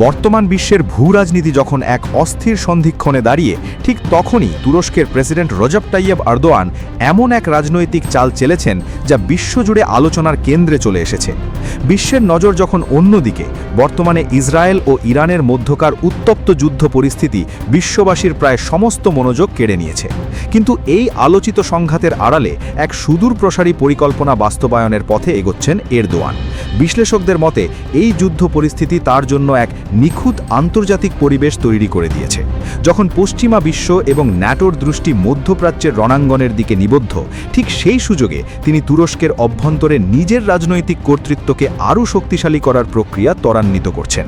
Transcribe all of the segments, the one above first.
বর্তমান বিশ্বের ভূরাজনীতি যখন এক অস্থির সন্ধিক্ষণে দাঁড়িয়ে, ঠিক তখনই তুরস্কের প্রেসিডেন্ট রজব তাইয়েব এরদোয়ান এমন এক রাজনৈতিক চাল চেলেছেন যা বিশ্বজুড়ে আলোচনার কেন্দ্রে চলে এসেছে। বিশ্বের নজর যখন অন্যদিকে, বর্তমানে ইসরায়েল ও ইরানের মধ্যকার উত্তপ্ত যুদ্ধ পরিস্থিতি বিশ্ববাসীর প্রায় সমস্ত মনোযোগ কেড়ে নিয়েছে। কিন্তু এই আলোচিত সংঘাতের আড়ালে এক সুদূর প্রসারী পরিকল্পনা বাস্তবায়নের পথে এগোচ্ছেন এরদোয়ান। বিশ্লেষকদের মতে এই যুদ্ধ পরিস্থিতি তার জন্য এক নিখুঁত আন্তর্জাতিক পরিবেশ তৈরি করে দিয়েছে। যখন পশ্চিমা বিশ্ব এবং ন্যাটোর দৃষ্টি মধ্যপ্রাচ্যের রণাঙ্গনের দিকে নিবদ্ধ, ঠিক সেই সুযোগে তিনি তুরস্কের অভ্যন্তরে নিজের রাজনৈতিক কর্তৃত্বকে আরও শক্তিশালী করার প্রক্রিয়া ত্বরান্বিত করছেন।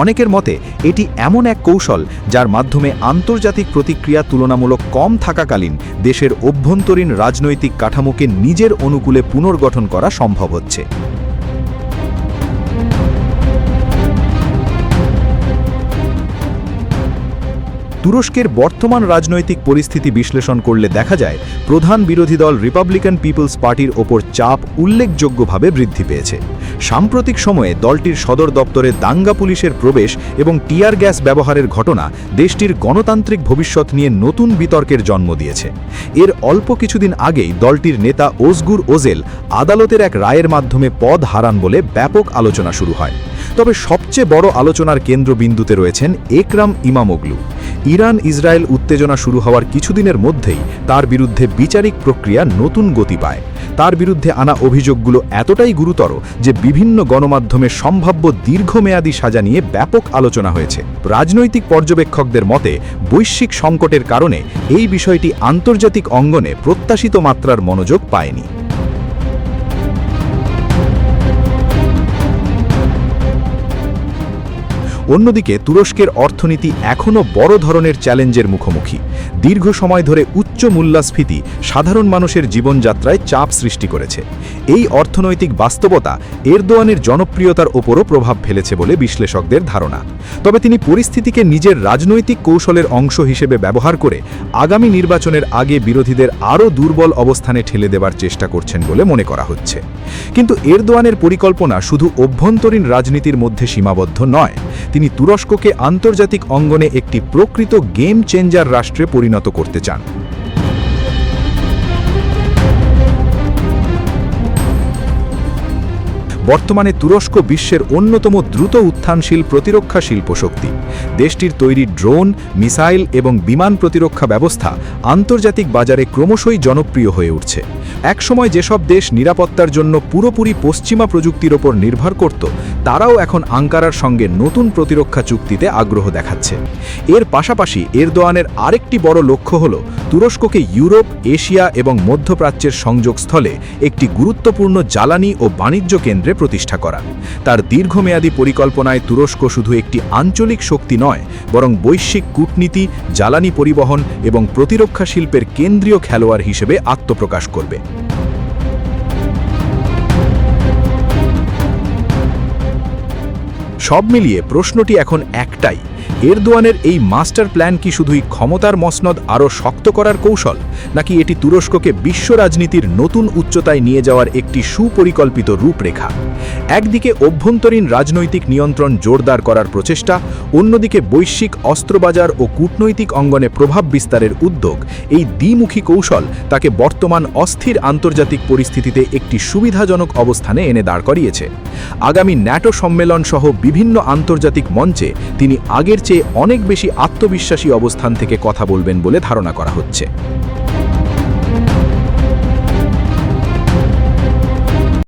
অনেকের মতে এটি এমন এক কৌশল যার মাধ্যমে আন্তর্জাতিক প্রতিক্রিয়া তুলনামূলক কম থাকাকালীন দেশের অভ্যন্তরীণ রাজনৈতিক কাঠামোকে নিজের অনুকূলে পুনর্গঠন করা সম্ভব হচ্ছে। তুরস্কের বর্তমান রাজনৈতিক পরিস্থিতি বিশ্লেষণ করলে দেখা যায়, প্রধান বিরোধী দল রিপাবলিকান পিপলস পার্টির ওপর চাপ উল্লেখযোগ্যভাবে বৃদ্ধি পেয়েছে। সাম্প্রতিক সময়ে দলটির সদর দপ্তরে দাঙ্গা পুলিশের প্রবেশ এবং টিয়ার গ্যাস ব্যবহারের ঘটনা দেশটির গণতান্ত্রিক ভবিষ্যৎ নিয়ে নতুন বিতর্কের জন্ম দিয়েছে। এর অল্প কিছুদিন আগেই দলটির নেতা ওজগুর ওজেল আদালতের এক রায়ের মাধ্যমে পদ হারান বলে ব্যাপক আলোচনা শুরু হয়। তবে সবচেয়ে বড় আলোচনার কেন্দ্রবিন্দুতে রয়েছেন একরাম ইমামোগলু। ইরান ইসরায়েল উত্তেজনা শুরু হওয়ার কিছুদিনের মধ্যেই তার বিরুদ্ধে বিচারিক প্রক্রিয়া নতুন গতি পায়। তার বিরুদ্ধে আনা অভিযোগগুলো এতটাই গুরুতর যে বিভিন্ন গণমাধ্যমে সম্ভাব্য দীর্ঘমেয়াদী সাজা নিয়ে ব্যাপক আলোচনা হয়েছে। রাজনৈতিক পর্যবেক্ষকদের মতে বৈশ্বিক সংকটের কারণে এই বিষয়টি আন্তর্জাতিক অঙ্গনে প্রত্যাশিত মাত্রার মনোযোগ পায়নি। অন্যদিকে তুরস্কের অর্থনীতি এখনও বড় ধরনের চ্যালেঞ্জের মুখোমুখি। দীর্ঘ সময় ধরে উচ্চ মূল্যস্ফীতি সাধারণ মানুষের জীবনযাত্রায় চাপ সৃষ্টি করেছে। এই অর্থনৈতিক বাস্তবতা এরদোয়ানের জনপ্রিয়তার ওপরও প্রভাব ফেলেছে বলে বিশ্লেষকদের ধারণা। তবে তিনি পরিস্থিতিকে নিজের রাজনৈতিক কৌশলের অংশ হিসেবে ব্যবহার করে আগামী নির্বাচনের আগে বিরোধীদের আরও দুর্বল অবস্থানে ঠেলে দেবার চেষ্টা করছেন বলে মনে করা হচ্ছে। কিন্তু এরদোয়ানের পরিকল্পনা শুধু অভ্যন্তরীণ রাজনীতির মধ্যে সীমাবদ্ধ নয়। তিনি তুরস্ককে আন্তর্জাতিক অঙ্গনে একটি প্রকৃত গেম চেঞ্জার রাষ্ট্রে পরিণত করতে চান। বর্তমানে তুরস্ক বিশ্বের অন্যতম দ্রুত উত্থানশীল প্রতিরক্ষা শিল্পশক্তি। দেশটির তৈরি ড্রোন, মিসাইল এবং বিমান প্রতিরক্ষা ব্যবস্থা আন্তর্জাতিক বাজারে ক্রমশই জনপ্রিয় হয়ে উঠছে। একসময় যেসব দেশ নিরাপত্তার জন্য পুরোপুরি পশ্চিমা প্রযুক্তির ওপর নির্ভর করত, তারাও এখন আঙ্কারার সঙ্গে নতুন প্রতিরক্ষা চুক্তিতে আগ্রহ দেখাচ্ছে। এর পাশাপাশি এরদোয়ানের আরেকটি বড় লক্ষ্য হল তুরস্ককে ইউরোপ, এশিয়া এবং মধ্যপ্রাচ্যের সংযোগস্থলে একটি গুরুত্বপূর্ণ জ্বালানি ও বাণিজ্য কেন্দ্রে প্রতিষ্ঠা করা। তার দীর্ঘমেয়াদী পরিকল্পনায় তুরস্ক শুধু একটি আঞ্চলিক শক্তি নয়, বরং বৈশ্বিক কূটনীতি, জ্বালানি পরিবহন এবং প্রতিরক্ষা শিল্পের কেন্দ্রীয় খেলোয়াড় হিসেবে আত্মপ্রকাশ করবে। সব মিলিয়ে প্রশ্নটি এখন একটাই, এরদোয়ানের এই মাস্টার প্ল্যান কি শুধুই ক্ষমতার মসনদ আরও শক্ত করার কৌশল, নাকি এটি তুরস্ককে বিশ্ব রাজনীতির নতুন উচ্চতায় নিয়ে যাওয়ার একটি সুপরিকল্পিত রূপরেখা? একদিকে অভ্যন্তরীণ রাজনৈতিক নিয়ন্ত্রণ জোরদার করার প্রচেষ্টা, অন্যদিকে বৈশ্বিক অস্ত্রবাজার ও কূটনৈতিক অঙ্গনে প্রভাব বিস্তারের উদ্যোগ। এই দ্বিমুখী কৌশল তাকে বর্তমান অস্থির আন্তর্জাতিক পরিস্থিতিতে একটি সুবিধাজনক অবস্থানে এনে দাঁড় করিয়েছে। আগামী ন্যাটো সম্মেলন সহ বিভিন্ন আন্তর্জাতিক মঞ্চে তিনি আগের চেয়ে অনেক বেশি আত্মবিশ্বাসী অবস্থান থেকে কথা বলবেন বলে ধারণা করা হচ্ছে।